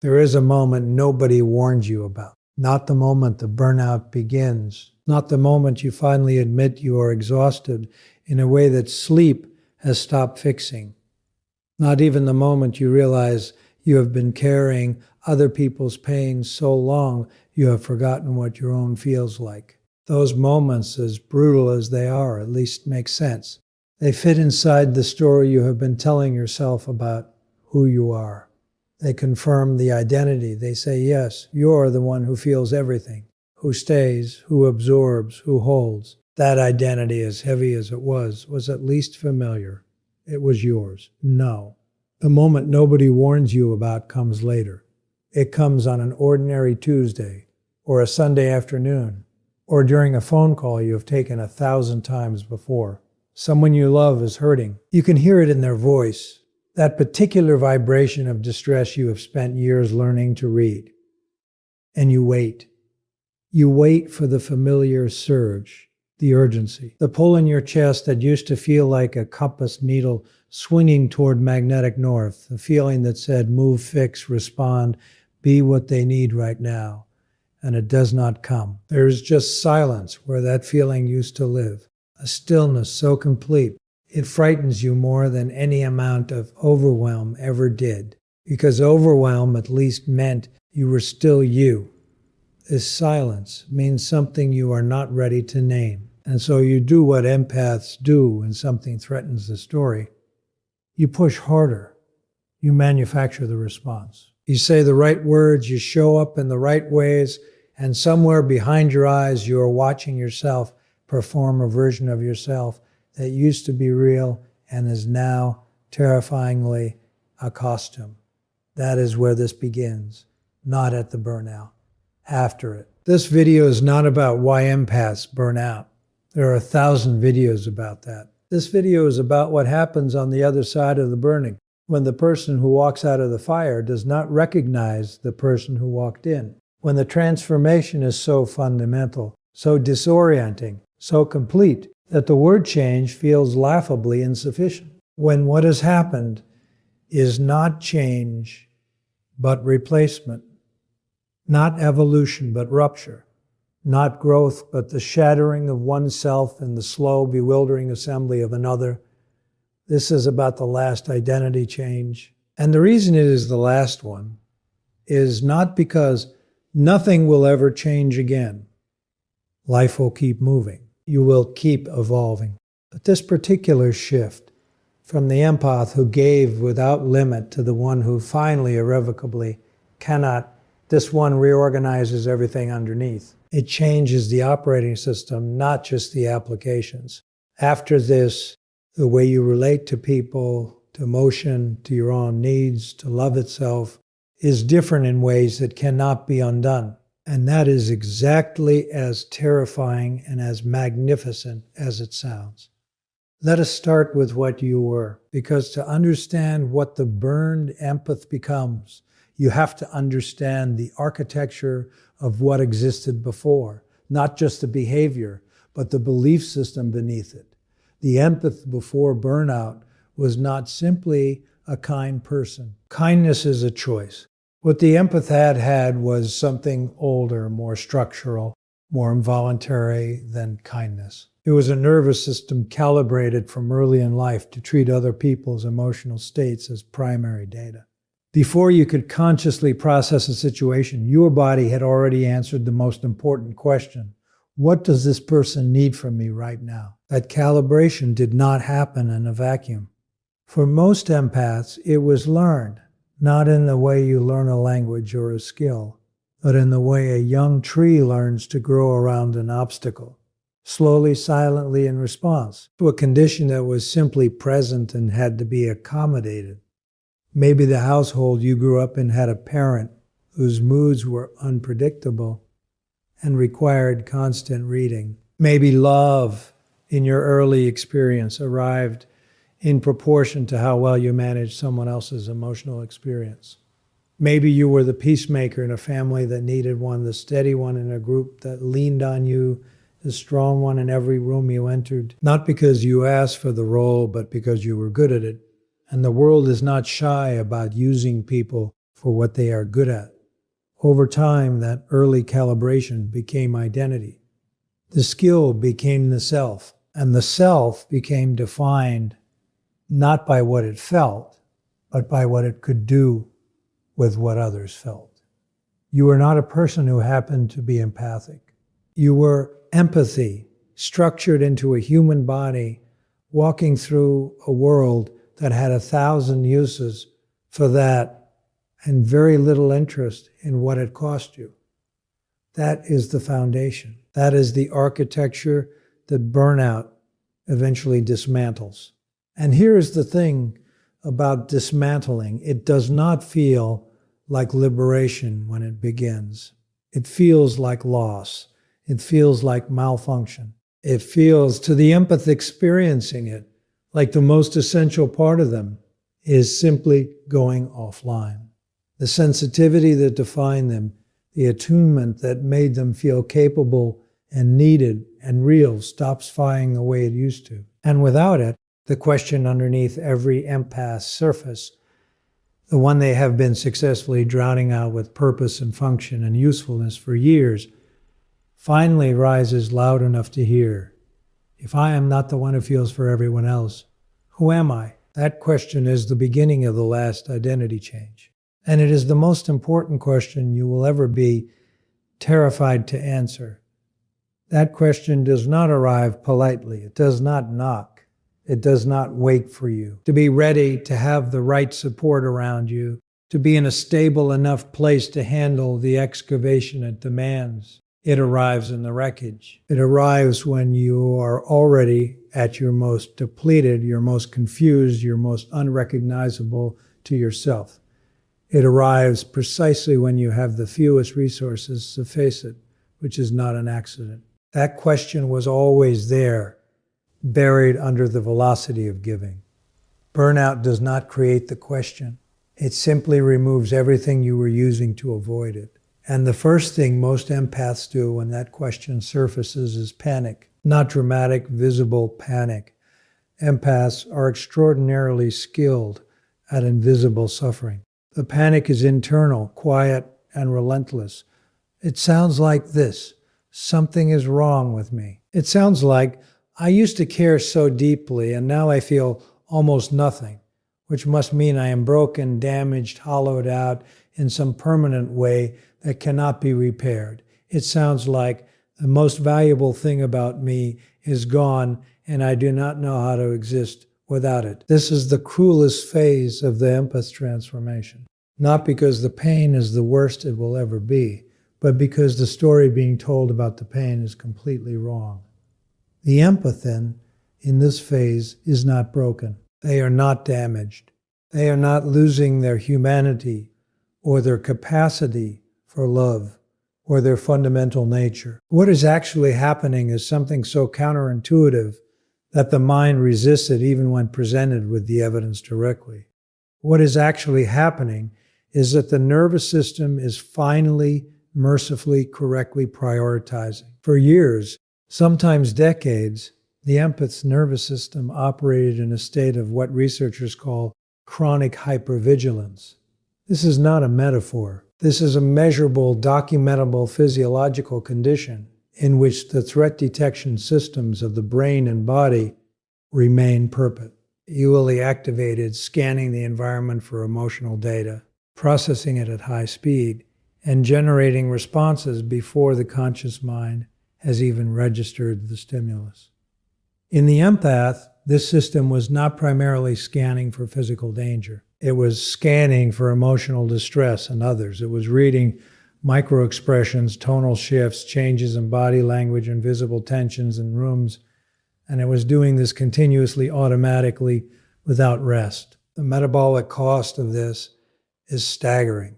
There is a moment nobody warned you about. Not the moment the burnout begins. Not the moment you finally admit you are exhausted in a way that sleep has stopped fixing. Not even the moment you realize you have been carrying other people's pain so long you have forgotten what your own feels like. Those moments, as brutal as they are, at least make sense. They fit inside the story you have been telling yourself about who you are. They confirm the identity. They say, yes, you're the one who feels everything, who stays, who absorbs, who holds. That identity, as heavy as it was at least familiar. It was yours. No. The moment nobody warns you about comes later. It comes on an ordinary Tuesday, or a Sunday afternoon, or during a phone call you have taken 1,000 times before. Someone you love is hurting. You can hear it in their voice, that particular vibration of distress you have spent years learning to read. And you wait. You wait for the familiar surge, the urgency, the pull in your chest that used to feel like a compass needle swinging toward magnetic north, the feeling that said, move, fix, respond, be what they need right now. And it does not come. There is just silence where that feeling used to live, a stillness so complete, it frightens you more than any amount of overwhelm ever did, because overwhelm at least meant you were still you. This silence means something you are not ready to name. And so you do what empaths do when something threatens the story. You push harder. You manufacture the response. You say the right words, you show up in the right ways, and somewhere behind your eyes you are watching yourself perform a version of yourself that used to be real and is now terrifyingly a costume. That is where this begins, not at the burnout, after it. This video is not about why empaths burn out. There are 1,000 videos about that. This video is about what happens on the other side of the burning, when the person who walks out of the fire does not recognize the person who walked in, when the transformation is so fundamental, so disorienting, so complete, that the word change feels laughably insufficient, when what has happened is not change, but replacement, not evolution, but rupture, not growth, but the shattering of oneself and the slow, bewildering assembly of another. This is about the last identity change. And the reason it is the last one is not because nothing will ever change again. Life will keep moving. You will keep evolving. But this particular shift from the empath who gave without limit to the one who finally irrevocably cannot, this one reorganizes everything underneath. It changes the operating system, not just the applications. After this, the way you relate to people, to emotion, to your own needs, to love itself, is different in ways that cannot be undone. And that is exactly as terrifying and as magnificent as it sounds. Let us start with what you were, because to understand what the burned empath becomes, you have to understand the architecture of what existed before, not just the behavior, but the belief system beneath it. The empath before burnout was not simply a kind person. Kindness is a choice. What the empath had was something older, more structural, more involuntary than kindness. It was a nervous system calibrated from early in life to treat other people's emotional states as primary data. Before you could consciously process a situation, your body had already answered the most important question. What does this person need from me right now? That calibration did not happen in a vacuum. For most empaths, it was learned. Not in the way you learn a language or a skill, but in the way a young tree learns to grow around an obstacle, slowly, silently in response to a condition that was simply present and had to be accommodated. Maybe the household you grew up in had a parent whose moods were unpredictable and required constant reading. Maybe love in your early experience arrived in proportion to how well you managed someone else's emotional experience. Maybe you were the peacemaker in a family that needed one, the steady one in a group that leaned on you, the strong one in every room you entered, not because you asked for the role, but because you were good at it. And the world is not shy about using people for what they are good at. Over time, that early calibration became identity. The skill became the self, and the self became defined not by what it felt, but by what it could do with what others felt. You were not a person who happened to be empathic. You were empathy, structured into a human body, walking through a world that had 1,000 uses for that and very little interest in what it cost you. That is the foundation. That is the architecture that burnout eventually dismantles. And here is the thing about dismantling. It does not feel like liberation when it begins. It feels like loss. It feels like malfunction. It feels, to the empath experiencing it, like the most essential part of them is simply going offline. The sensitivity that defined them, the attunement that made them feel capable and needed and real stops firing the way it used to. And without it, the question underneath every empath's surface, the one they have been successfully drowning out with purpose and function and usefulness for years, finally rises loud enough to hear. If I am not the one who feels for everyone else, who am I? That question is the beginning of the last identity change. And it is the most important question you will ever be terrified to answer. That question does not arrive politely. It does not knock. It does not wait for you to be ready to have the right support around you, to be in a stable enough place to handle the excavation it demands. It arrives in the wreckage. It arrives when you are already at your most depleted, your most confused, your most unrecognizable to yourself. It arrives precisely when you have the fewest resources to face it, which is not an accident. That question was always there, buried under the velocity of giving. Burnout does not create the question. It simply removes everything you were using to avoid it. And the first thing most empaths do when that question surfaces is panic. Not dramatic, visible panic. Empaths are extraordinarily skilled at invisible suffering. The panic is internal, quiet, and relentless. It sounds like this: something is wrong with me. It sounds like, I used to care so deeply and now I feel almost nothing, which must mean I am broken, damaged, hollowed out in some permanent way that cannot be repaired. It sounds like the most valuable thing about me is gone and I do not know how to exist without it. This is the cruelest phase of the empath transformation. Not because the pain is the worst it will ever be, but because the story being told about the pain is completely wrong. The empath, then, in this phase, is not broken. They are not damaged. They are not losing their humanity or their capacity for love or their fundamental nature. What is actually happening is something so counterintuitive that the mind resists it even when presented with the evidence directly. What is actually happening is that the nervous system is finally, mercifully, correctly prioritizing. For years, sometimes decades, the empath's nervous system operated in a state of what researchers call chronic hypervigilance. This is not a metaphor. This is a measurable, documentable physiological condition in which the threat detection systems of the brain and body remain perpet, equally activated, scanning the environment for emotional data, processing it at high speed, and generating responses before the conscious mind has even registered the stimulus. In the empath, this system was not primarily scanning for physical danger. It was scanning for emotional distress in others. It was reading micro-expressions, tonal shifts, changes in body language, and visible tensions in rooms, and it was doing this continuously, automatically, without rest. The metabolic cost of this is staggering.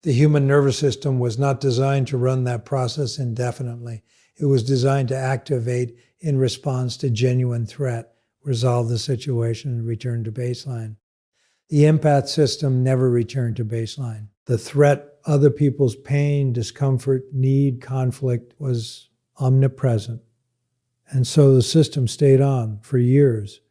The human nervous system was not designed to run that process indefinitely. It was designed to activate in response to genuine threat, resolve the situation, and return to baseline. The empath system never returned to baseline. The threat, other people's pain, discomfort, need, conflict was omnipresent. And so the system stayed on for years,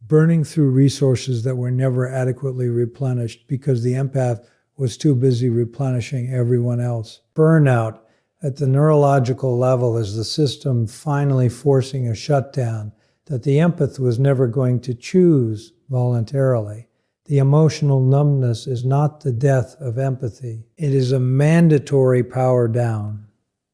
burning through resources that were never adequately replenished because the empath was too busy replenishing everyone else. Burnout at the neurological level is the system finally forcing a shutdown that the empath was never going to choose voluntarily. The emotional numbness is not the death of empathy. It is a mandatory power down.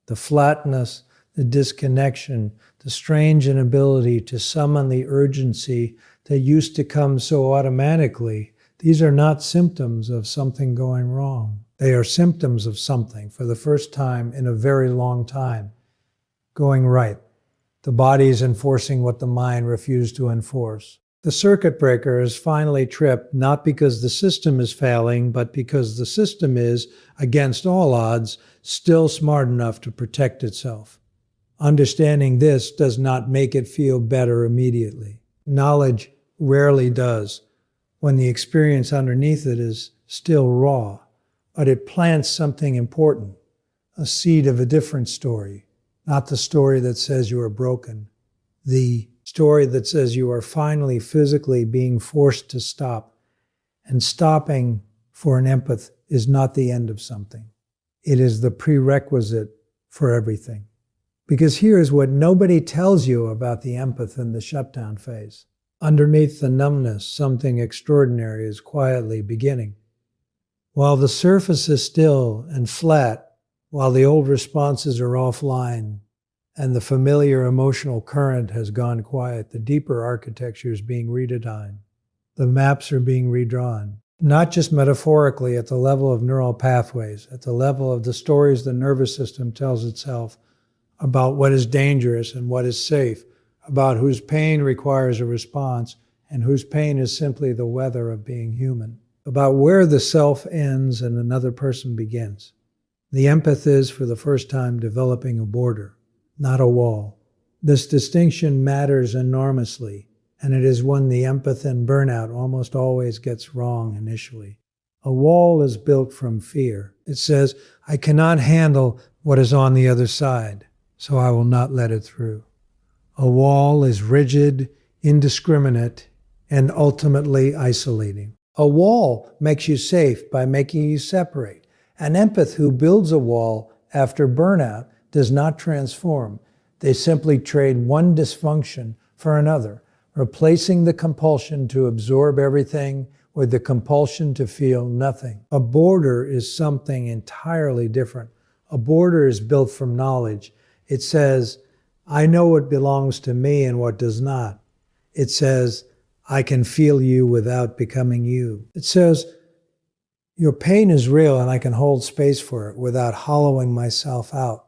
The flatness, the disconnection, the strange inability to summon the urgency that used to come so automatically, these are not symptoms of something going wrong. They are symptoms of something, for the first time in a very long time, going right. The body is enforcing what the mind refused to enforce. The circuit breaker is finally tripped, not because the system is failing, but because the system is, against all odds, still smart enough to protect itself. Understanding this does not make it feel better immediately. Knowledge rarely does, when the experience underneath it is still raw, but it plants something important, a seed of a different story, not the story that says you are broken, the story that says you are finally physically being forced to stop. And stopping for an empath is not the end of something. It is the prerequisite for everything. Because here is what nobody tells you about the empath in the shutdown phase. Underneath the numbness, something extraordinary is quietly beginning. While the surface is still and flat, while the old responses are offline, and the familiar emotional current has gone quiet, the deeper architecture is being redesigned. The maps are being redrawn, not just metaphorically at the level of neural pathways, at the level of the stories the nervous system tells itself about what is dangerous and what is safe, about whose pain requires a response and whose pain is simply the weather of being human, about where the self ends and another person begins. The empath is, for the first time, developing a border, not a wall. This distinction matters enormously, and it is one the empath in burnout almost always gets wrong initially. A wall is built from fear. It says, I cannot handle what is on the other side, so I will not let it through. A wall is rigid, indiscriminate, and ultimately isolating. A wall makes you safe by making you separate. An empath who builds a wall after burnout does not transform. They simply trade one dysfunction for another, replacing the compulsion to absorb everything with the compulsion to feel nothing. A border is something entirely different. A border is built from knowledge. It says, I know what belongs to me and what does not. It says, I can feel you without becoming you. It says, your pain is real and I can hold space for it without hollowing myself out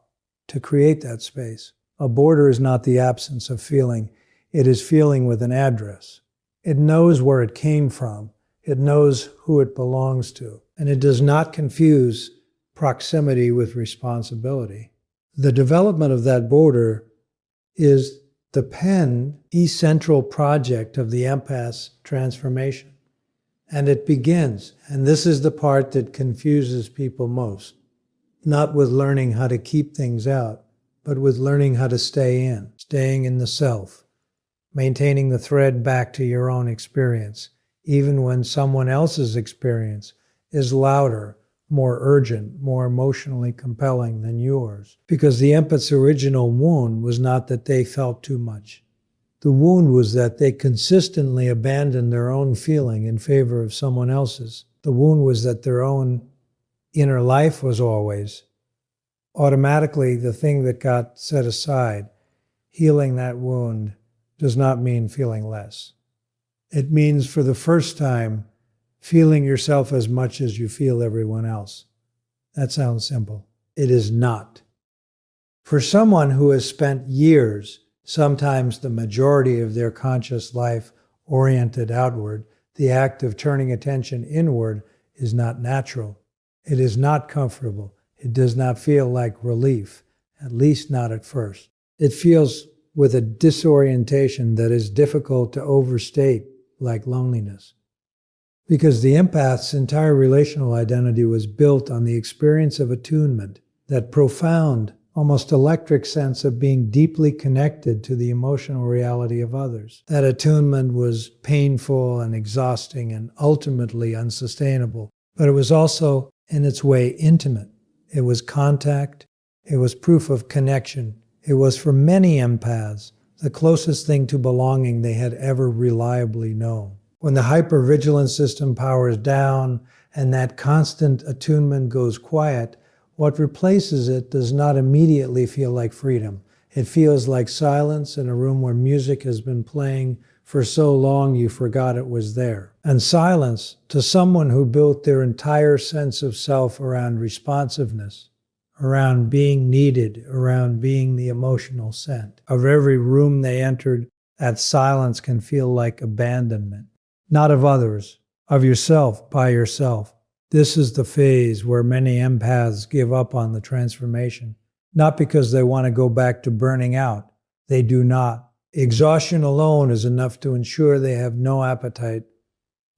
to create that space. A border is not the absence of feeling. It is feeling with an address. It knows where it came from. It knows who it belongs to. And it does not confuse proximity with responsibility. The development of that border is the essential project of the empath's transformation. And it begins, and this is the part that confuses people most, not with learning how to keep things out, but with learning how to staying in the self, maintaining the thread back to your own experience, even when someone else's experience is louder, more urgent, more emotionally compelling than yours. Because the empath's original wound was not that they felt too much. The wound was that they consistently abandoned their own feeling in favor of someone else's. The wound was that their own inner life was always automatically the thing that got set aside. Healing that wound does not mean feeling less. It means, for the first time, feeling yourself as much as you feel everyone else. That sounds simple. It is not. For someone who has spent years, sometimes the majority of their conscious life, oriented outward, the act of turning attention inward is not natural. It is not comfortable. It does not feel like relief, at least not at first. It feels with a disorientation that is difficult to overstate, like loneliness. Because the empath's entire relational identity was built on the experience of attunement, that profound, almost electric sense of being deeply connected to the emotional reality of others. That attunement was painful and exhausting and ultimately unsustainable, But it was also, in its way, intimate. It was contact. It was proof of connection. It was, for many empaths, the closest thing to belonging they had ever reliably known. When the hypervigilance system powers down and that constant attunement goes quiet, what replaces it does not immediately feel like freedom. It feels like silence in a room where music has been playing for so long you forgot it was there. And silence, to someone who built their entire sense of self around responsiveness, around being needed, around being the emotional scent of every room they entered, that silence can feel like abandonment. Not of others, of yourself, by yourself. This is the phase where many empaths give up on the transformation. Not because they want to go back to burning out. They do not. Exhaustion alone is enough to ensure they have no appetite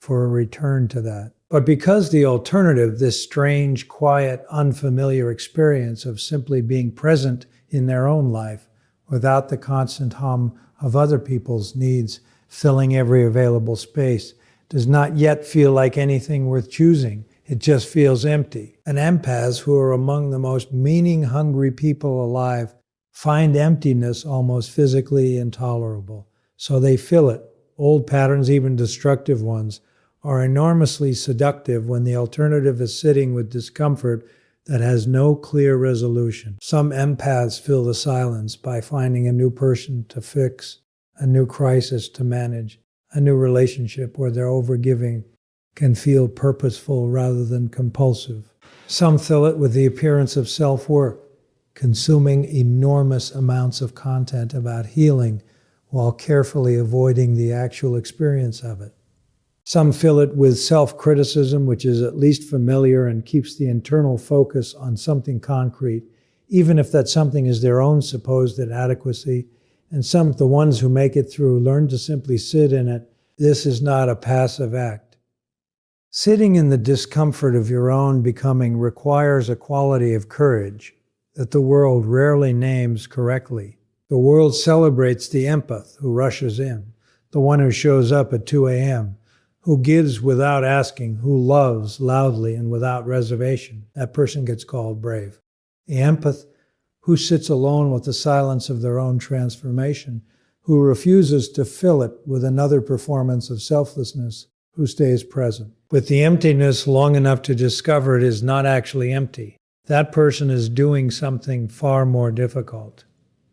for a return to that. But because the alternative, this strange, quiet, unfamiliar experience of simply being present in their own life without the constant hum of other people's needs filling every available space, does not yet feel like anything worth choosing. It just feels empty. And empaths, who are among the most meaning-hungry people alive, find emptiness almost physically intolerable. So they fill it. Old patterns, even destructive ones, are enormously seductive when the alternative is sitting with discomfort that has no clear resolution. Some empaths fill the silence by finding a new person to fix, a new crisis to manage, a new relationship where their overgiving can feel purposeful rather than compulsive. Some fill it with the appearance of self-work, consuming enormous amounts of content about healing while carefully avoiding the actual experience of it. Some fill it with self-criticism, which is at least familiar and keeps the internal focus on something concrete, even if that something is their own supposed inadequacy. And some, the ones who make it through, learn to simply sit in it. This is not a passive act. Sitting in the discomfort of your own becoming requires a quality of courage that the world rarely names correctly. The world celebrates the empath who rushes in, the one who shows up at 2 a.m., who gives without asking, who loves loudly and without reservation. That person gets called brave. The empath who sits alone with the silence of their own transformation, who refuses to fill it with another performance of selflessness, who stays present. With the emptiness long enough to discover it is not actually empty. That person is doing something far more difficult.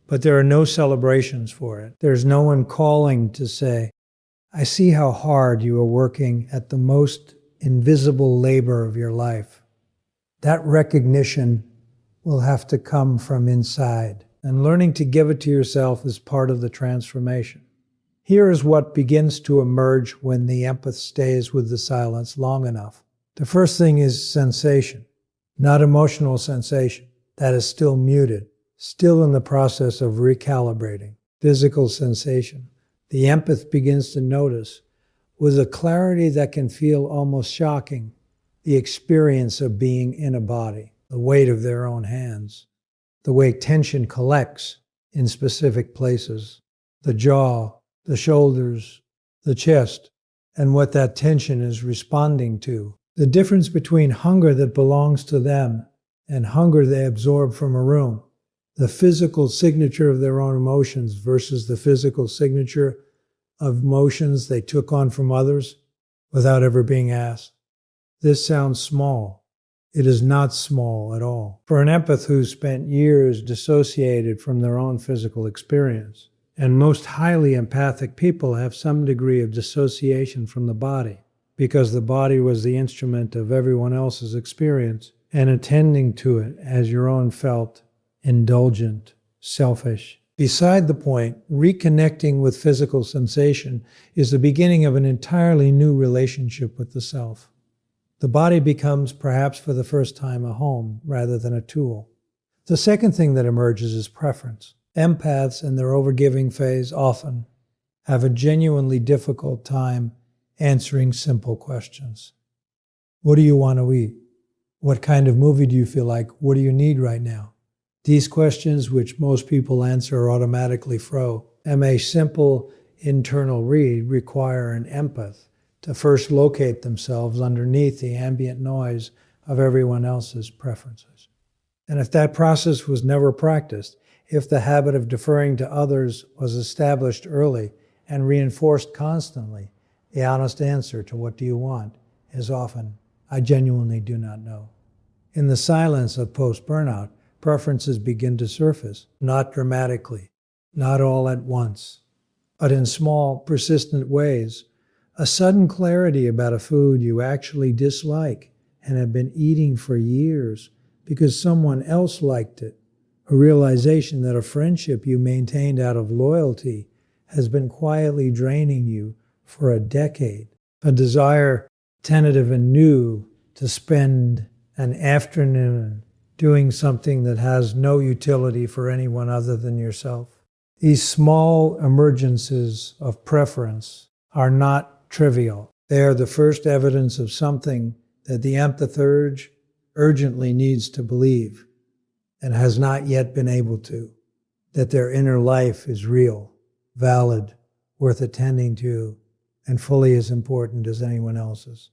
But there are no celebrations for it. There's no one calling to say, I see how hard you are working at the most invisible labor of your life. That recognition will have to come from inside, and learning to give it to yourself is part of the transformation. Here is what begins to emerge when the empath stays with the silence long enough. The first thing is sensation, not emotional sensation. That is still muted, still in the process of recalibrating. Physical sensation. The empath begins to notice, with a clarity that can feel almost shocking, the experience of being in a body, the weight of their own hands, the way tension collects in specific places, the jaw, the shoulders, the chest, and what that tension is responding to. The difference between hunger that belongs to them and hunger they absorb from a room. The physical signature of their own emotions versus the physical signature of emotions they took on from others without ever being asked. This sounds small. It is not small at all. For an empath who spent years dissociated from their own physical experience, and most highly empathic people have some degree of dissociation from the body, because the body was the instrument of everyone else's experience, and attending to it as your own felt indulgent, selfish. Beside the point, reconnecting with physical sensation is the beginning of an entirely new relationship with the self. The body becomes, perhaps for the first time, a home rather than a tool. The second thing that emerges is preference. Empaths in their overgiving phase often have a genuinely difficult time answering simple questions. What do you want to eat? What kind of movie do you feel like? What do you need right now? These questions, which most people answer automatically a simple internal read, require an empath to first locate themselves underneath the ambient noise of everyone else's preferences. And if that process was never practiced, if the habit of deferring to others was established early and reinforced constantly, the honest answer to what do you want is often, I genuinely do not know. In the silence of post-burnout, preferences begin to surface, not dramatically, not all at once, but in small, persistent ways. A sudden clarity about a food you actually dislike and have been eating for years because someone else liked it. A realization that a friendship you maintained out of loyalty has been quietly draining you for a decade. A desire, tentative and new, to spend an afternoon doing something that has no utility for anyone other than yourself. These small emergences of preference are not trivial. They are the first evidence of something that the empath urge urgently needs to believe and has not yet been able to, that their inner life is real, valid, worth attending to, and fully as important as anyone else's.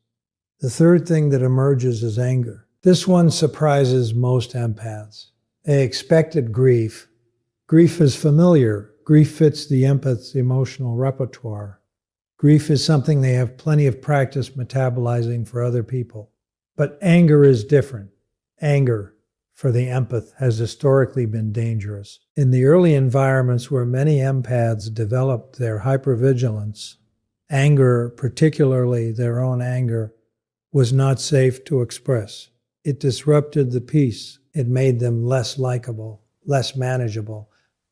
The third thing that emerges is anger. This one surprises most empaths. They expected grief. Grief is familiar. Grief fits the empath's emotional repertoire. Grief is something they have plenty of practice metabolizing for other people. But anger is different. Anger, for the empath, has historically been dangerous. In the early environments where many empaths developed their hypervigilance, anger, particularly their own anger, was not safe to express. It disrupted the peace. It made them less likable, less manageable,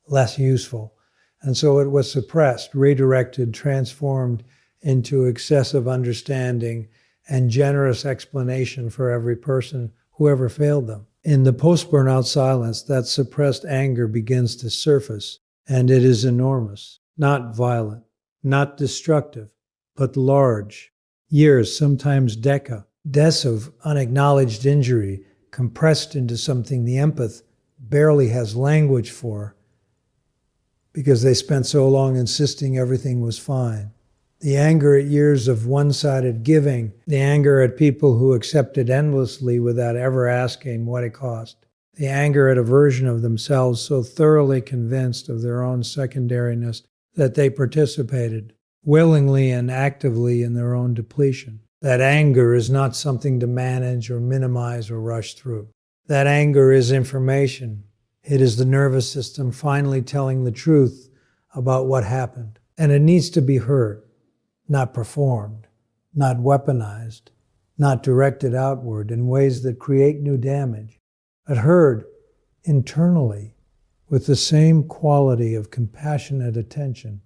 less useful. And so it was suppressed, redirected, transformed into excessive understanding and generous explanation for every person who ever failed them. In the post-burnout silence, that suppressed anger begins to surface, and it is enormous, not violent, not destructive, but large. Years, sometimes deaths of unacknowledged injury compressed into something the empath barely has language for because they spent so long insisting everything was fine. The anger at years of one-sided giving, the anger at people who accepted endlessly without ever asking what it cost, the anger at a version of themselves so thoroughly convinced of their own secondariness that they participated willingly and actively in their own depletion. That anger is not something to manage or minimize or rush through. That anger is information. It is the nervous system finally telling the truth about what happened. And it needs to be heard, not performed, not weaponized, not directed outward in ways that create new damage, but heard internally with the same quality of compassionate attention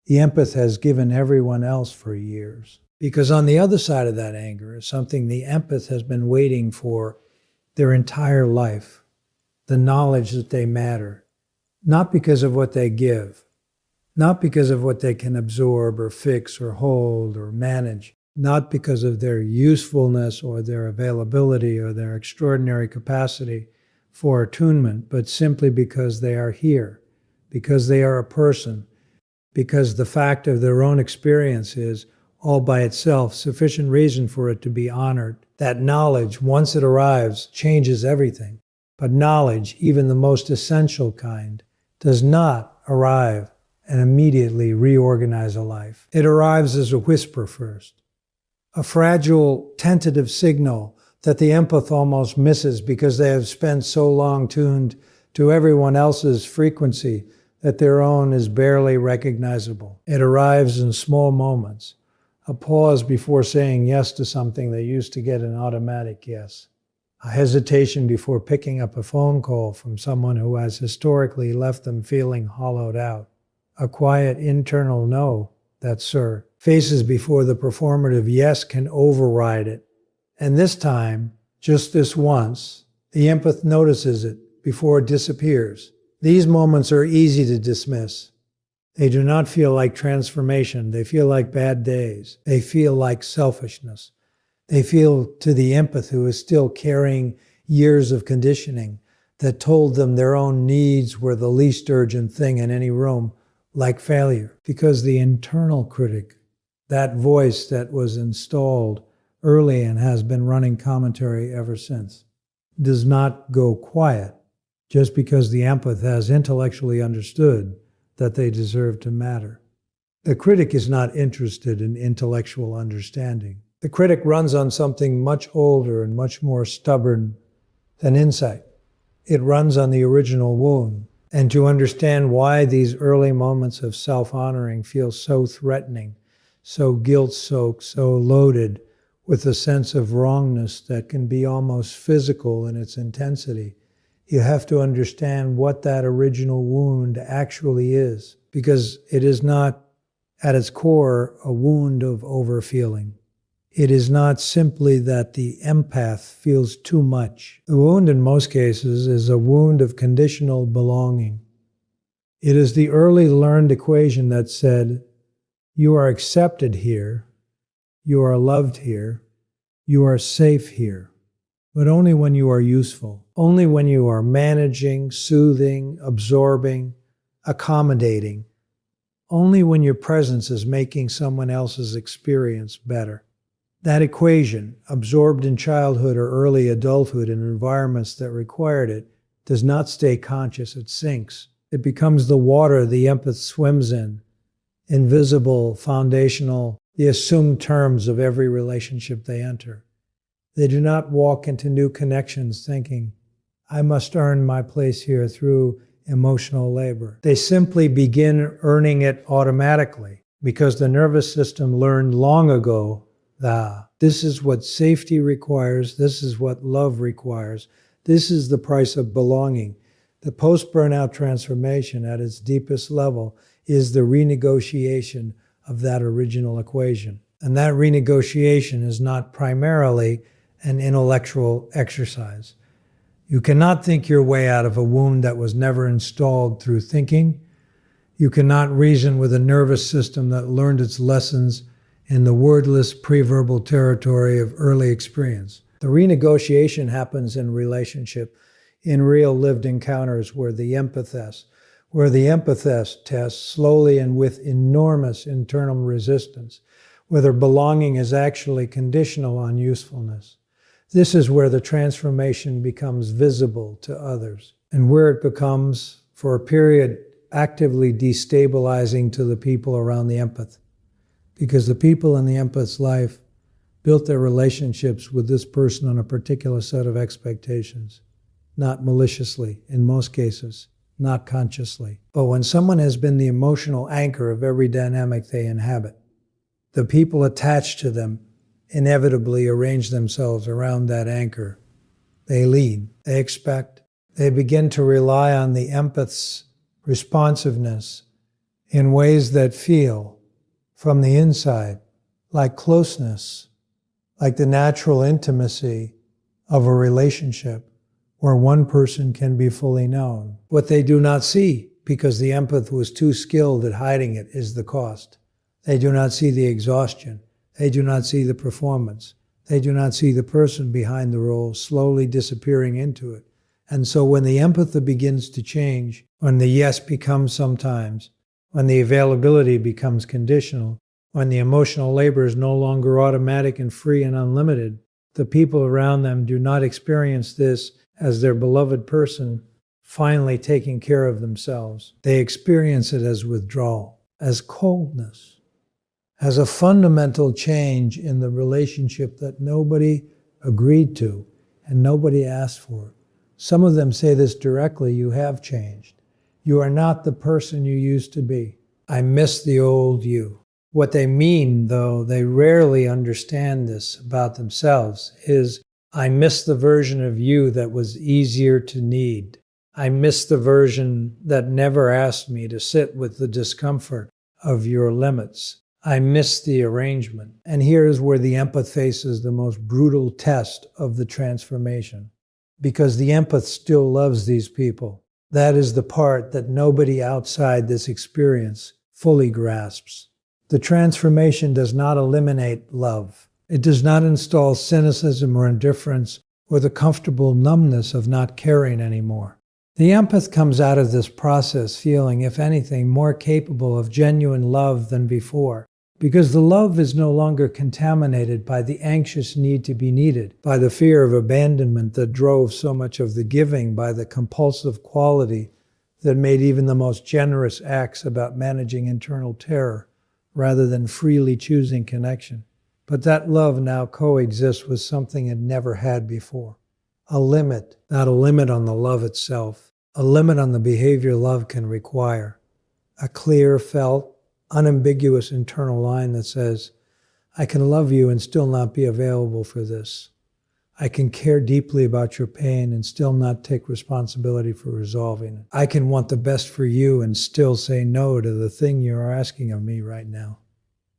the empath has given everyone else for years. Because on the other side of that anger is something the empath has been waiting for their entire life, the knowledge that they matter, not because of what they give, not because of what they can absorb or fix or hold or manage, not because of their usefulness or their availability or their extraordinary capacity for attunement, but simply because they are here, because they are a person, because the fact of their own experience is, all by itself, sufficient reason for it to be honored. That knowledge, once it arrives, changes everything. But knowledge, even the most essential kind, does not arrive and immediately reorganize a life. It arrives as a whisper first, a fragile, tentative signal that the empath almost misses because they have spent so long tuned to everyone else's frequency that their own is barely recognizable. It arrives in small moments, a pause before saying yes to something they used to get an automatic yes, a hesitation before picking up a phone call from someone who has historically left them feeling hollowed out, a quiet internal no, that's sir, faces before the performative yes can override it. And this time, just this once, the empath notices it before it disappears. These moments are easy to dismiss. They do not feel like transformation. They feel like bad days. They feel like selfishness. They feel, to the empath who is still carrying years of conditioning that told them their own needs were the least urgent thing in any room, like failure. Because the internal critic, That voice that was installed early and has been running commentary ever since does not go quiet just because the empath has intellectually understood that they deserve to matter. The critic is not interested in intellectual understanding. The critic runs on something much older and much more stubborn than insight. It runs on the original wound. And to understand why these early moments of self-honoring feel so threatening, so guilt-soaked, so loaded with a sense of wrongness that can be almost physical in its intensity, you have to understand what that original wound actually is, because it is not, at its core, a wound of overfeeling. It is not simply that the empath feels too much. The wound in most cases is a wound of conditional belonging. It is the early learned equation that said, you are accepted here, you are loved here, you are safe here, but only when you are useful, only when you are managing, soothing, absorbing, accommodating, only when your presence is making someone else's experience better. That equation, absorbed in childhood or early adulthood in environments that required it, does not stay conscious, it sinks. It becomes the water the empath swims in, invisible, foundational, the assumed terms of every relationship they enter. They do not walk into new connections thinking, I must earn my place here through emotional labor. They simply begin earning it automatically because the nervous system learned long ago that this is what safety requires, this is what love requires, this is the price of belonging. The post-burnout transformation at its deepest level is the renegotiation of that original equation. And that renegotiation is not primarily an intellectual exercise. You cannot think your way out of a wound that was never installed through thinking. You cannot reason with a nervous system that learned its lessons in the wordless pre-verbal territory of early experience. The renegotiation happens in relationship, in real lived encounters where the empaths test slowly and with enormous internal resistance, whether belonging is actually conditional on usefulness. This is where the transformation becomes visible to others, and where it becomes, for a period, actively destabilizing to the people around the empath. Because the people in the empath's life built their relationships with this person on a particular set of expectations, not maliciously, in most cases, not consciously. But when someone has been the emotional anchor of every dynamic they inhabit, the people attached to them inevitably arrange themselves around that anchor. They lead, they expect, they begin to rely on the empath's responsiveness in ways that feel, from the inside, like closeness, like the natural intimacy of a relationship where one person can be fully known. What they do not see, because the empath was too skilled at hiding it, is the cost. They do not see the exhaustion. They do not see the performance. They do not see the person behind the role slowly disappearing into it. And so when the empathy begins to change, when the yes becomes sometimes, when the availability becomes conditional, when the emotional labor is no longer automatic and free and unlimited, the people around them do not experience this as their beloved person finally taking care of themselves. They experience it as withdrawal, as coldness, as a fundamental change in the relationship that nobody agreed to and nobody asked for. Some of them say this directly, you have changed. You are not the person you used to be. I miss the old you. What they mean, though they rarely understand this about themselves, is I miss the version of you that was easier to need. I miss the version that never asked me to sit with the discomfort of your limits. I miss the arrangement. And here is where the empath faces the most brutal test of the transformation. Because the empath still loves these people. That is the part that nobody outside this experience fully grasps. The transformation does not eliminate love. It does not install cynicism or indifference or the comfortable numbness of not caring anymore. The empath comes out of this process feeling, if anything, more capable of genuine love than before, Because the love is no longer contaminated by the anxious need to be needed, by the fear of abandonment that drove so much of the giving, by the compulsive quality that made even the most generous acts about managing internal terror rather than freely choosing connection. But that love now coexists with something it never had before. A limit, not a limit on the love itself, a limit on the behavior love can require. A clear, felt, unambiguous internal line that says, I can love you and still not be available for this. I can care deeply about your pain and still not take responsibility for resolving it. I can want the best for you and still say no to the thing you are asking of me right now.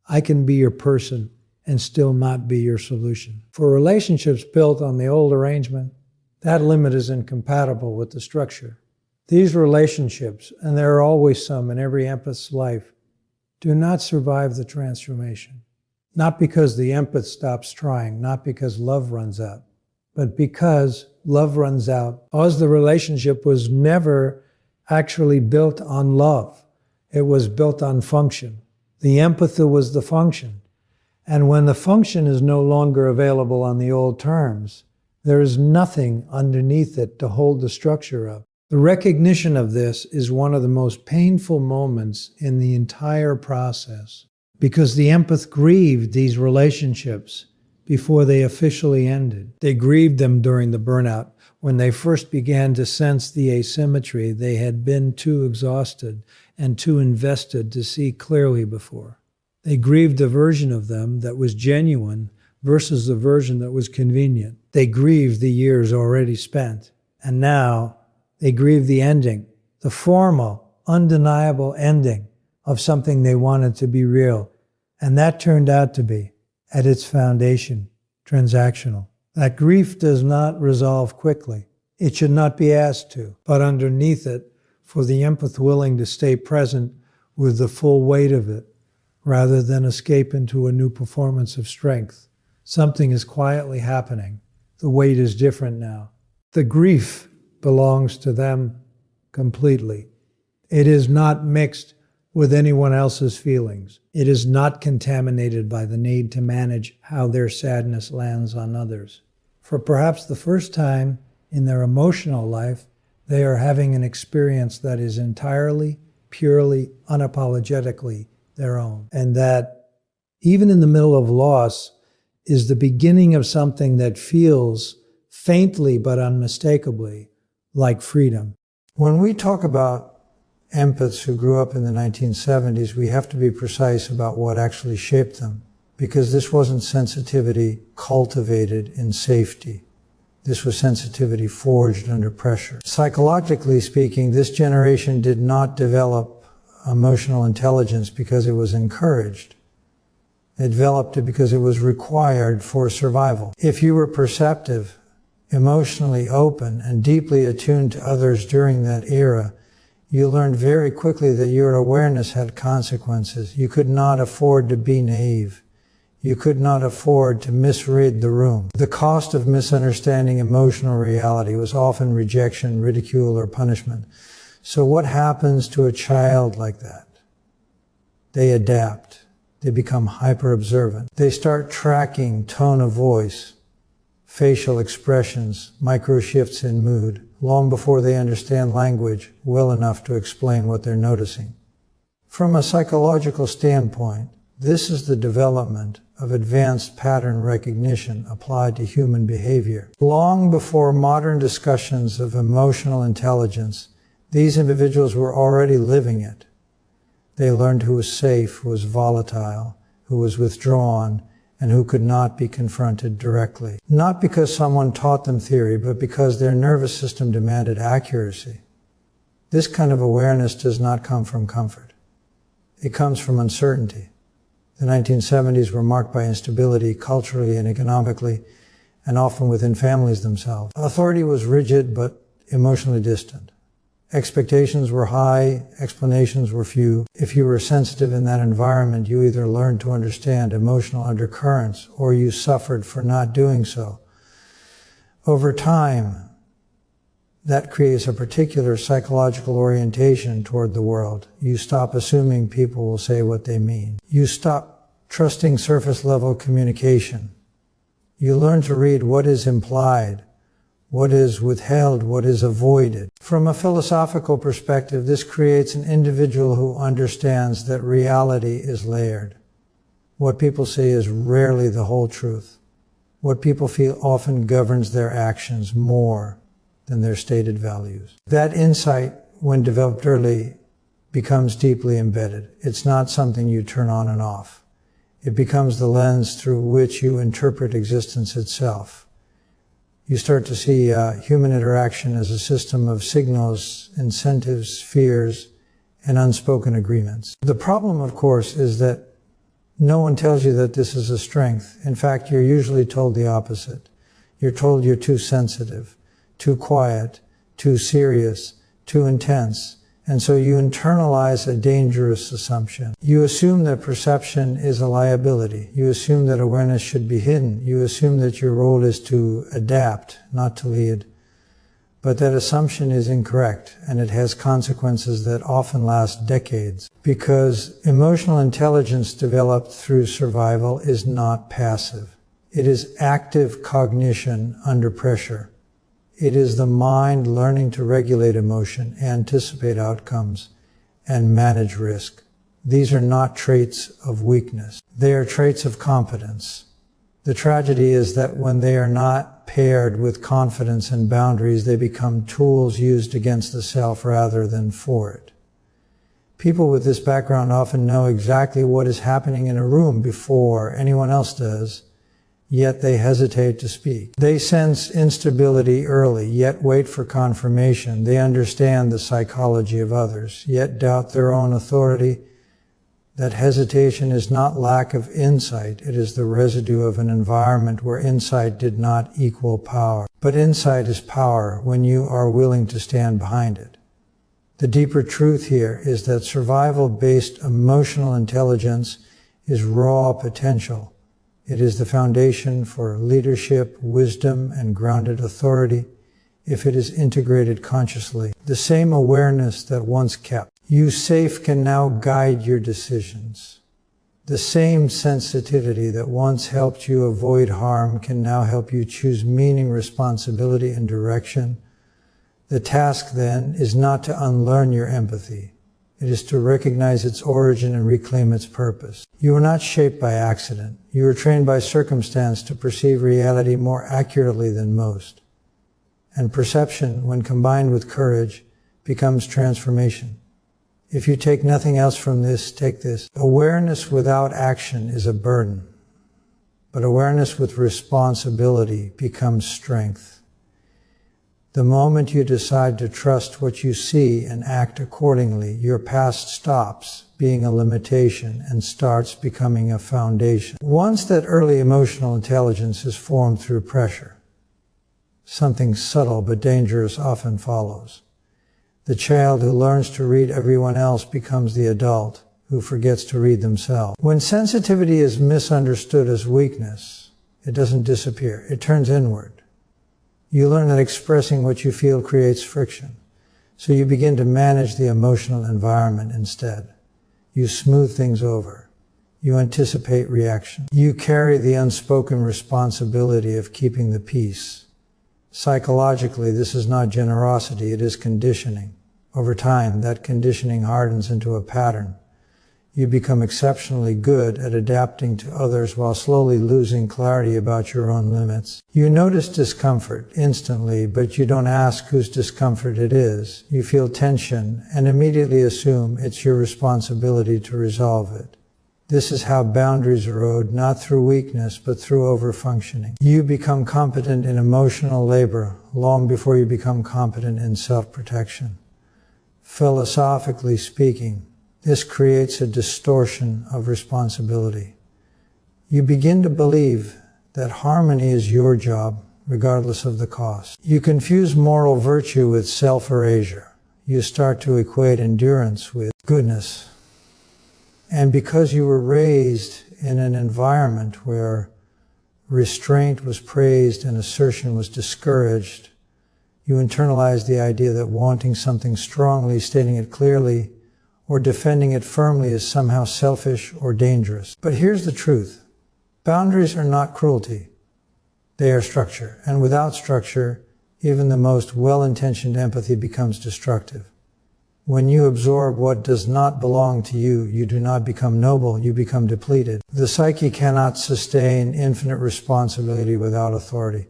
I can be your person and still not be your solution. For relationships built on the old arrangement, that limit is incompatible with the structure. These relationships, and there are always some in every empath's life, do not survive the transformation. Not because the empath stops trying, not because love runs out, but because love runs out, because the relationship was never actually built on love. It was built on function. The empathy was the function. And when the function is no longer available on the old terms, there is nothing underneath it to hold the structure up. The recognition of this is one of the most painful moments in the entire process, because the empath grieved these relationships before they officially ended. They grieved them during the burnout, when they first began to sense the asymmetry they had been too exhausted and too invested to see clearly before. They grieved the version of them that was genuine versus the version that was convenient. They grieved the years already spent. And now they grieve the ending, the formal, undeniable ending of something they wanted to be real. And that turned out to be, at its foundation, transactional. That grief does not resolve quickly. It should not be asked to. But underneath it, for the empath willing to stay present with the full weight of it, rather than escape into a new performance of strength, something is quietly happening. The weight is different now. The grief belongs to them completely. It is not mixed with anyone else's feelings. It is not contaminated by the need to manage how their sadness lands on others. For perhaps the first time in their emotional life, they are having an experience that is entirely, purely, unapologetically their own. And that, even in the middle of loss, is the beginning of something that feels faintly but unmistakably like freedom. When we talk about empaths who grew up in the 1970s, we have to be precise about what actually shaped them, because this wasn't sensitivity cultivated in safety. This was sensitivity forged under pressure. Psychologically speaking, this generation did not develop emotional intelligence because it was encouraged. It developed it because it was required for survival. If you were perceptive, emotionally open, and deeply attuned to others during that era, you learned very quickly that your awareness had consequences. You could not afford to be naive. You could not afford to misread the room. The cost of misunderstanding emotional reality was often rejection, ridicule, or punishment. So what happens to a child like that? They adapt. They become hyper-observant. They start tracking tone of voice, facial expressions, micro-shifts in mood, long before they understand language well enough to explain what they're noticing. From a psychological standpoint, this is the development of advanced pattern recognition applied to human behavior. Long before modern discussions of emotional intelligence, these individuals were already living it. They learned who was safe, who was volatile, who was withdrawn, and who could not be confronted directly. Not because someone taught them theory, but because their nervous system demanded accuracy. This kind of awareness does not come from comfort. It comes from uncertainty. The 1970s were marked by instability culturally and economically, and often within families themselves. Authority was rigid but emotionally distant. Expectations were high, explanations were few. If you were sensitive in that environment, you either learned to understand emotional undercurrents or you suffered for not doing so. Over time, that creates a particular psychological orientation toward the world. You stop assuming people will say what they mean. You stop trusting surface-level communication. You learn to read what is implied, what is withheld, what is avoided. From a philosophical perspective, this creates an individual who understands that reality is layered. What people say is rarely the whole truth. What people feel often governs their actions more than their stated values. That insight, when developed early, becomes deeply embedded. It's not something you turn on and off. It becomes the lens through which you interpret existence itself. You start to see human interaction as a system of signals, incentives, fears, and unspoken agreements. The problem, of course, is that no one tells you that this is a strength. In fact, you're usually told the opposite. You're told you're too sensitive, too quiet, too serious, too intense. And so you internalize a dangerous assumption. You assume that perception is a liability. You assume that awareness should be hidden. You assume that your role is to adapt, not to lead. But that assumption is incorrect, and it has consequences that often last decades. Because emotional intelligence developed through survival is not passive. It is active cognition under pressure. It is the mind learning to regulate emotion, anticipate outcomes, and manage risk. These are not traits of weakness. They are traits of competence. The tragedy is that when they are not paired with confidence and boundaries, they become tools used against the self rather than for it. People with this background often know exactly what is happening in a room before anyone else does, yet they hesitate to speak. They sense instability early, yet wait for confirmation. They understand the psychology of others, yet doubt their own authority. That hesitation is not lack of insight. It is the residue of an environment where insight did not equal power. But insight is power when you are willing to stand behind it. The deeper truth here is that survival-based emotional intelligence is raw potential. It is the foundation for leadership, wisdom, and grounded authority if it is integrated consciously. The same awareness that once kept you safe can now guide your decisions. The same sensitivity that once helped you avoid harm can now help you choose meaning, responsibility, and direction. The task, then, is not to unlearn your empathy. It is to recognize its origin and reclaim its purpose. You are not shaped by accident. You are trained by circumstance to perceive reality more accurately than most. And perception, when combined with courage, becomes transformation. If you take nothing else from this, take this. Awareness without action is a burden, but awareness with responsibility becomes strength. The moment you decide to trust what you see and act accordingly, your past stops being a limitation and starts becoming a foundation. Once that early emotional intelligence is formed through pressure, something subtle but dangerous often follows. The child who learns to read everyone else becomes the adult who forgets to read themselves. When sensitivity is misunderstood as weakness, it doesn't disappear. It turns inward. You learn that expressing what you feel creates friction. So you begin to manage the emotional environment instead. You smooth things over. You anticipate reaction. You carry the unspoken responsibility of keeping the peace. Psychologically, this is not generosity, it is conditioning. Over time, that conditioning hardens into a pattern. You become exceptionally good at adapting to others while slowly losing clarity about your own limits. You notice discomfort instantly, but you don't ask whose discomfort it is. You feel tension and immediately assume it's your responsibility to resolve it. This is how boundaries erode, not through weakness, but through overfunctioning. You become competent in emotional labor long before you become competent in self-protection. Philosophically speaking, this creates a distortion of responsibility. You begin to believe that harmony is your job, regardless of the cost. You confuse moral virtue with self-erasure. You start to equate endurance with goodness. And because you were raised in an environment where restraint was praised and assertion was discouraged, you internalize the idea that wanting something strongly, stating it clearly, or defending it firmly is somehow selfish or dangerous. But here's the truth. Boundaries are not cruelty. They are structure. And without structure, even the most well-intentioned empathy becomes destructive. When you absorb what does not belong to you, you do not become noble, you become depleted. The psyche cannot sustain infinite responsibility without authority.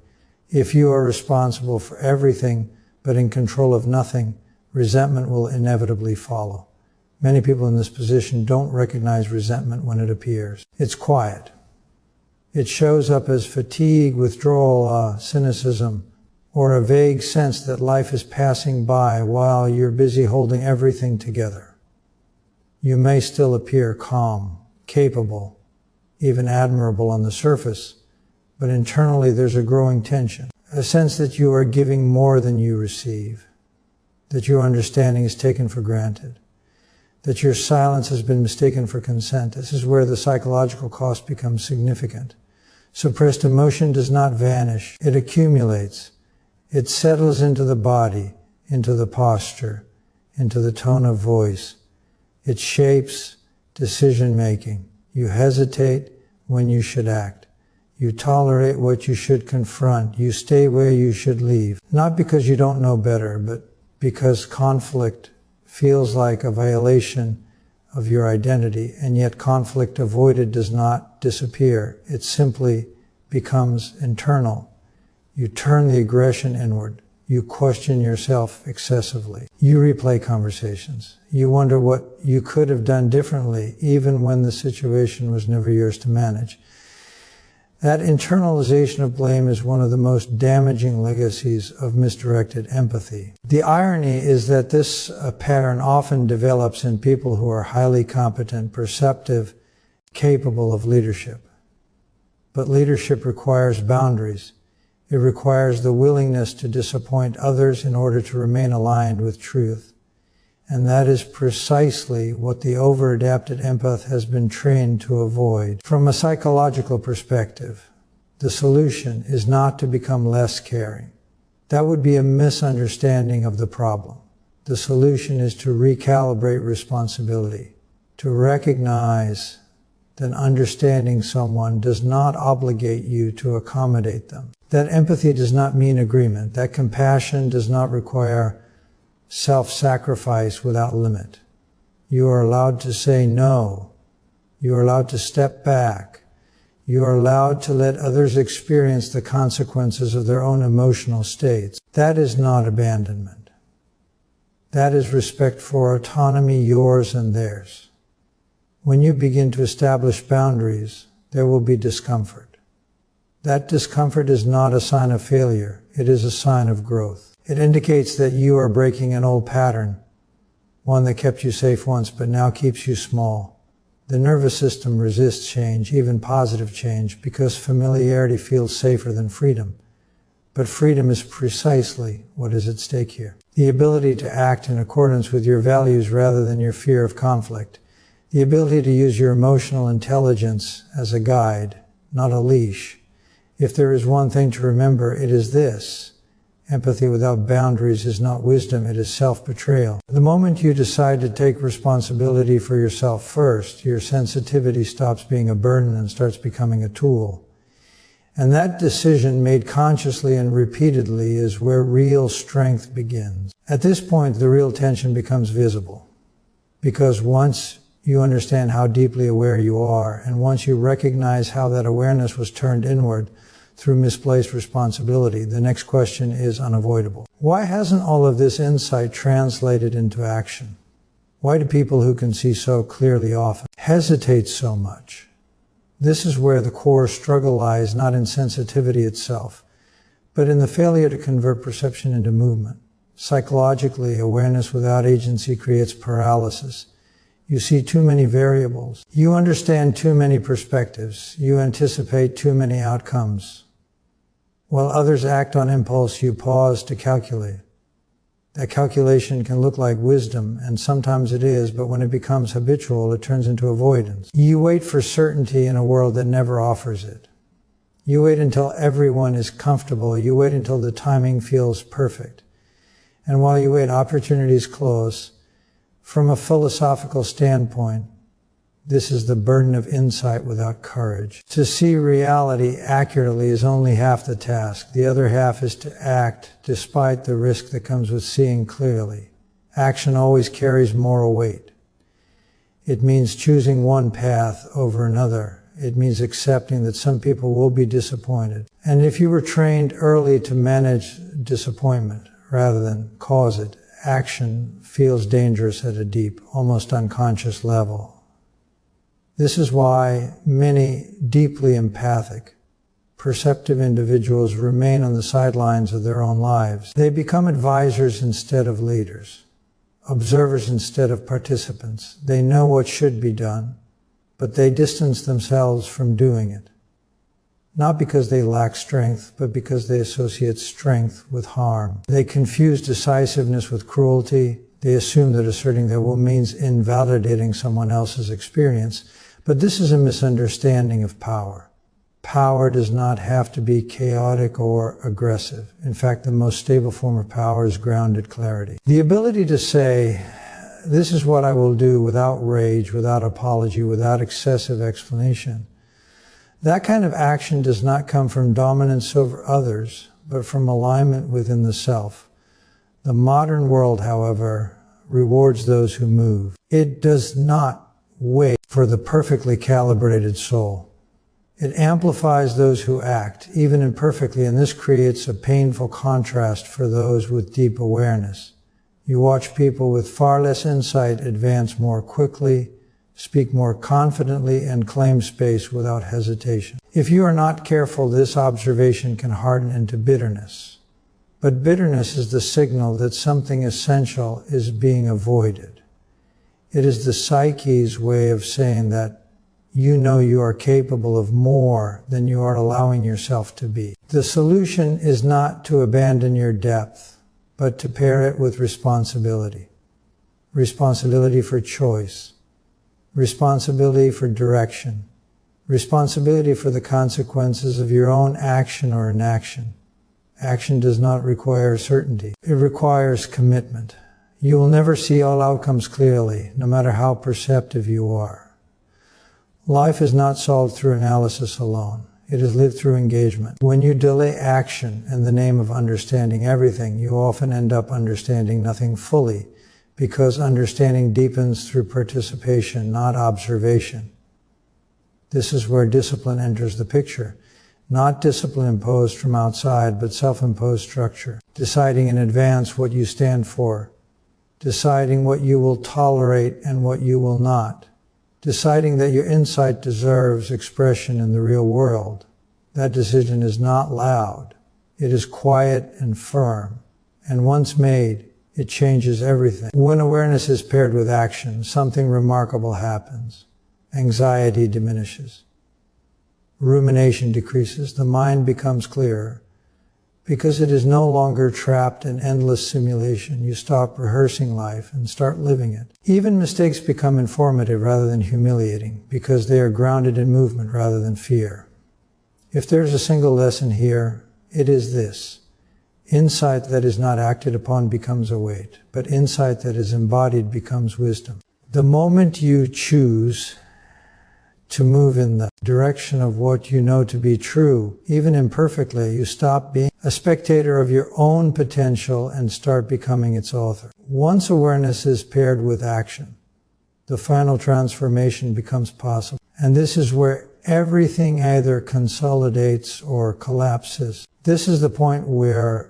If you are responsible for everything but in control of nothing, resentment will inevitably follow. Many people in this position don't recognize resentment when it appears. It's quiet. It shows up as fatigue, withdrawal, cynicism, or a vague sense that life is passing by while you're busy holding everything together. You may still appear calm, capable, even admirable on the surface, but internally there's a growing tension, a sense that you are giving more than you receive, that your understanding is taken for granted, that your silence has been mistaken for consent. This is where the psychological cost becomes significant. Suppressed emotion does not vanish, it accumulates. It settles into the body, into the posture, into the tone of voice. It shapes decision-making. You hesitate when you should act. You tolerate what you should confront. You stay where you should leave. Not because you don't know better, but because conflict feels like a violation of your identity, and yet conflict avoided does not disappear. It simply becomes internal. You turn the aggression inward. You question yourself excessively. You replay conversations. You wonder what you could have done differently, even when the situation was never yours to manage. That internalization of blame is one of the most damaging legacies of misdirected empathy. The irony is that this pattern often develops in people who are highly competent, perceptive, capable of leadership. But leadership requires boundaries. It requires the willingness to disappoint others in order to remain aligned with truth. And that is precisely what the over-adapted empath has been trained to avoid. From a psychological perspective, the solution is not to become less caring. That would be a misunderstanding of the problem. The solution is to recalibrate responsibility, to recognize that understanding someone does not obligate you to accommodate them. That empathy does not mean agreement. That compassion does not require self-sacrifice without limit. You are allowed to say no. You are allowed to step back. You are allowed to let others experience the consequences of their own emotional states. That is not abandonment. That is respect for autonomy, yours and theirs. When you begin to establish boundaries, there will be discomfort. That discomfort is not a sign of failure. It is a sign of growth. It indicates that you are breaking an old pattern, one that kept you safe once but now keeps you small. The nervous system resists change, even positive change, because familiarity feels safer than freedom. But freedom is precisely what is at stake here. The ability to act in accordance with your values rather than your fear of conflict. The ability to use your emotional intelligence as a guide, not a leash. If there is one thing to remember, it is this. Empathy without boundaries is not wisdom, it is self-betrayal. The moment you decide to take responsibility for yourself first, your sensitivity stops being a burden and starts becoming a tool. And that decision, made consciously and repeatedly, is where real strength begins. At this point, the real tension becomes visible. Because once you understand how deeply aware you are, and once you recognize how that awareness was turned inward through misplaced responsibility, the next question is unavoidable. Why hasn't all of this insight translated into action? Why do people who can see so clearly often hesitate so much? This is where the core struggle lies, not in sensitivity itself, but in the failure to convert perception into movement. Psychologically, awareness without agency creates paralysis. You see too many variables. You understand too many perspectives. You anticipate too many outcomes. While others act on impulse, you pause to calculate. That calculation can look like wisdom, and sometimes it is, but when it becomes habitual, it turns into avoidance. You wait for certainty in a world that never offers it. You wait until everyone is comfortable. You wait until the timing feels perfect. And while you wait, opportunities close. From a philosophical standpoint, this is the burden of insight without courage. To see reality accurately is only half the task. The other half is to act despite the risk that comes with seeing clearly. Action always carries moral weight. It means choosing one path over another. It means accepting that some people will be disappointed. And if you were trained early to manage disappointment rather than cause it, action feels dangerous at a deep, almost unconscious level. This is why many deeply empathic, perceptive individuals remain on the sidelines of their own lives. They become advisors instead of leaders, observers instead of participants. They know what should be done, but they distance themselves from doing it. Not because they lack strength, but because they associate strength with harm. They confuse decisiveness with cruelty. They assume that asserting their will means invalidating someone else's experience. But this is a misunderstanding of power. Power does not have to be chaotic or aggressive. In fact, the most stable form of power is grounded clarity. The ability to say, this is what I will do without rage, without apology, without excessive explanation. That kind of action does not come from dominance over others, but from alignment within the self. The modern world, however, rewards those who move. It does not wait for the perfectly calibrated soul. It amplifies those who act, even imperfectly, and this creates a painful contrast for those with deep awareness. You watch people with far less insight advance more quickly, speak more confidently, and claim space without hesitation. If you are not careful, this observation can harden into bitterness. But bitterness is the signal that something essential is being avoided. It is the psyche's way of saying that you know you are capable of more than you are allowing yourself to be. The solution is not to abandon your depth, but to pair it with responsibility. Responsibility for choice. Responsibility for direction. Responsibility for the consequences of your own action or inaction. Action does not require certainty. It requires commitment. You will never see all outcomes clearly, no matter how perceptive you are. Life is not solved through analysis alone. It is lived through engagement. When you delay action in the name of understanding everything, you often end up understanding nothing fully, because understanding deepens through participation, not observation. This is where discipline enters the picture. Not discipline imposed from outside, but self-imposed structure. Deciding in advance what you stand for. Deciding what you will tolerate and what you will not. Deciding that your insight deserves expression in the real world. That decision is not loud. It is quiet and firm. And once made, it changes everything. When awareness is paired with action, something remarkable happens. Anxiety diminishes. Rumination decreases. The mind becomes clearer. Because it is no longer trapped in endless simulation, you stop rehearsing life and start living it. Even mistakes become informative rather than humiliating, because they are grounded in movement rather than fear. If there's a single lesson here, it is this. Insight that is not acted upon becomes a weight, but insight that is embodied becomes wisdom. The moment you choose to move in the direction of what you know to be true, even imperfectly, you stop being a spectator of your own potential and start becoming its author. Once awareness is paired with action, the final transformation becomes possible. And this is where everything either consolidates or collapses. This is the point where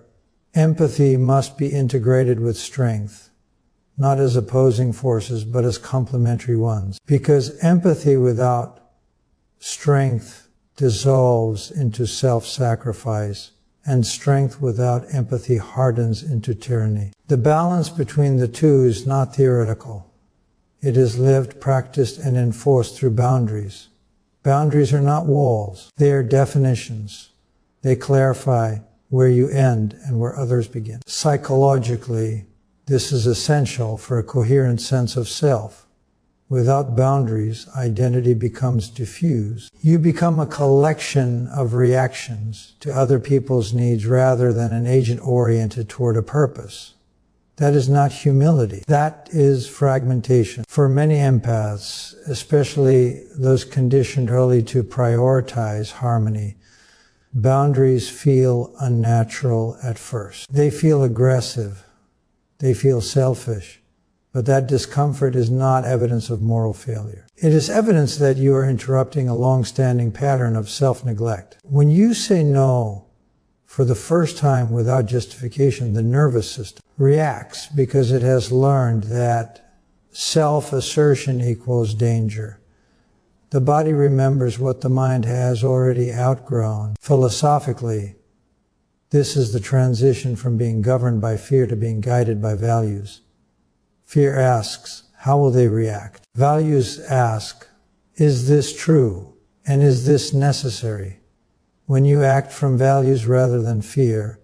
empathy must be integrated with strength. Not as opposing forces, but as complementary ones. Because empathy without strength dissolves into self-sacrifice, and strength without empathy hardens into tyranny. The balance between the two is not theoretical. It is lived, practiced, and enforced through boundaries. Boundaries are not walls. They are definitions. They clarify where you end and where others begin. Psychologically, this is essential for a coherent sense of self. Without boundaries, identity becomes diffuse. You become a collection of reactions to other people's needs rather than an agent oriented toward a purpose. That is not humility. That is fragmentation. For many empaths, especially those conditioned early to prioritize harmony, boundaries feel unnatural at first. They feel aggressive. They feel selfish. But that discomfort is not evidence of moral failure. It is evidence that you are interrupting a long-standing pattern of self-neglect. When you say no for the first time without justification, the nervous system reacts because it has learned that self-assertion equals danger. The body remembers what the mind has already outgrown. Philosophically, this is the transition from being governed by fear to being guided by values. Fear asks, how will they react? Values ask, is this true? And is this necessary? When you act from values rather than fear,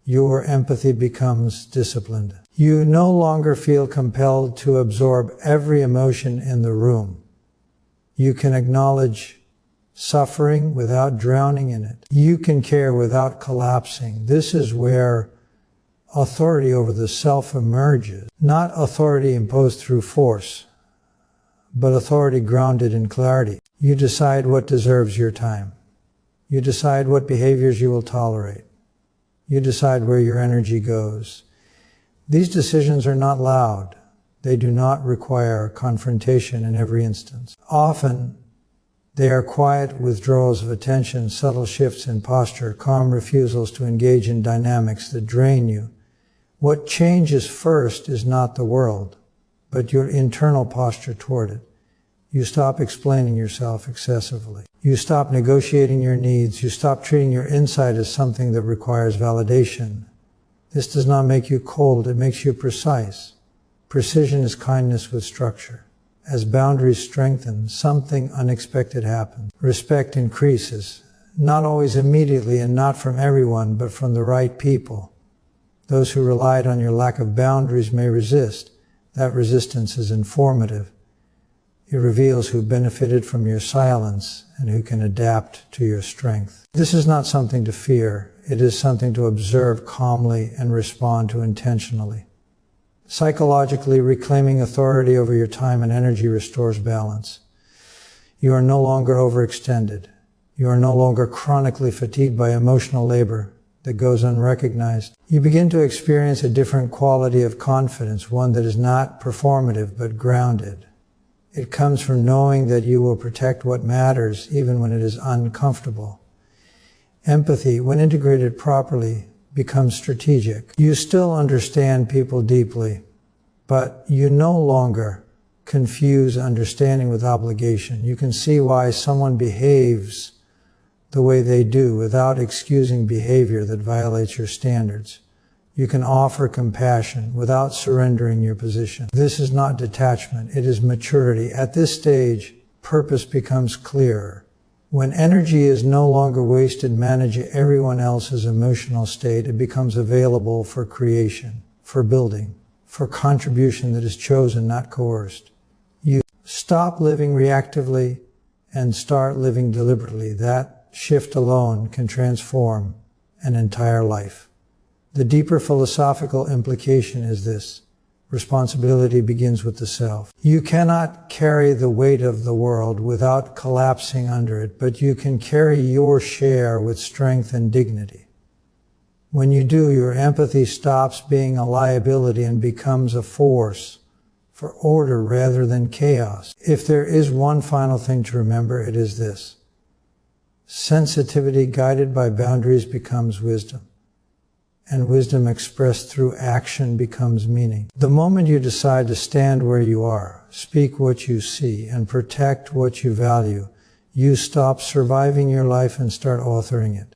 your empathy becomes disciplined. You no longer feel compelled to absorb every emotion in the room. You can acknowledge suffering without drowning in it. You can care without collapsing. This is where authority over the self emerges. Not authority imposed through force, but authority grounded in clarity. You decide what deserves your time. You decide what behaviors you will tolerate. You decide where your energy goes. These decisions are not loud. They do not require confrontation in every instance. Often, they are quiet withdrawals of attention, subtle shifts in posture, calm refusals to engage in dynamics that drain you. What changes first is not the world, but your internal posture toward it. You stop explaining yourself excessively. You stop negotiating your needs. You stop treating your insight as something that requires validation. This does not make you cold, it makes you precise. Precision is kindness with structure. As boundaries strengthen, something unexpected happens. Respect increases, not always immediately and not from everyone, but from the right people. Those who relied on your lack of boundaries may resist. That resistance is informative. It reveals who benefited from your silence and who can adapt to your strength. This is not something to fear. It is something to observe calmly and respond to intentionally. Psychologically, reclaiming authority over your time and energy restores balance. You are no longer overextended. You are no longer chronically fatigued by emotional labor that goes unrecognized. You begin to experience a different quality of confidence, one that is not performative but grounded. It comes from knowing that you will protect what matters even when it is uncomfortable. Empathy, when integrated properly, becomes strategic. You still understand people deeply, but you no longer confuse understanding with obligation. You can see why someone behaves the way they do without excusing behavior that violates your standards. You can offer compassion without surrendering your position. This is not detachment, it is maturity. At this stage, purpose becomes clearer. When energy is no longer wasted managing everyone else's emotional state, it becomes available for creation, for building, for contribution that is chosen, not coerced. You stop living reactively and start living deliberately. That shift alone can transform an entire life. The deeper philosophical implication is this: responsibility begins with the self. You cannot carry the weight of the world without collapsing under it, but you can carry your share with strength and dignity. When you do, your empathy stops being a liability and becomes a force for order rather than chaos. If there is one final thing to remember, it is this: sensitivity guided by boundaries becomes wisdom. And wisdom expressed through action becomes meaning. The moment you decide to stand where you are, speak what you see, and protect what you value, you stop surviving your life and start authoring it.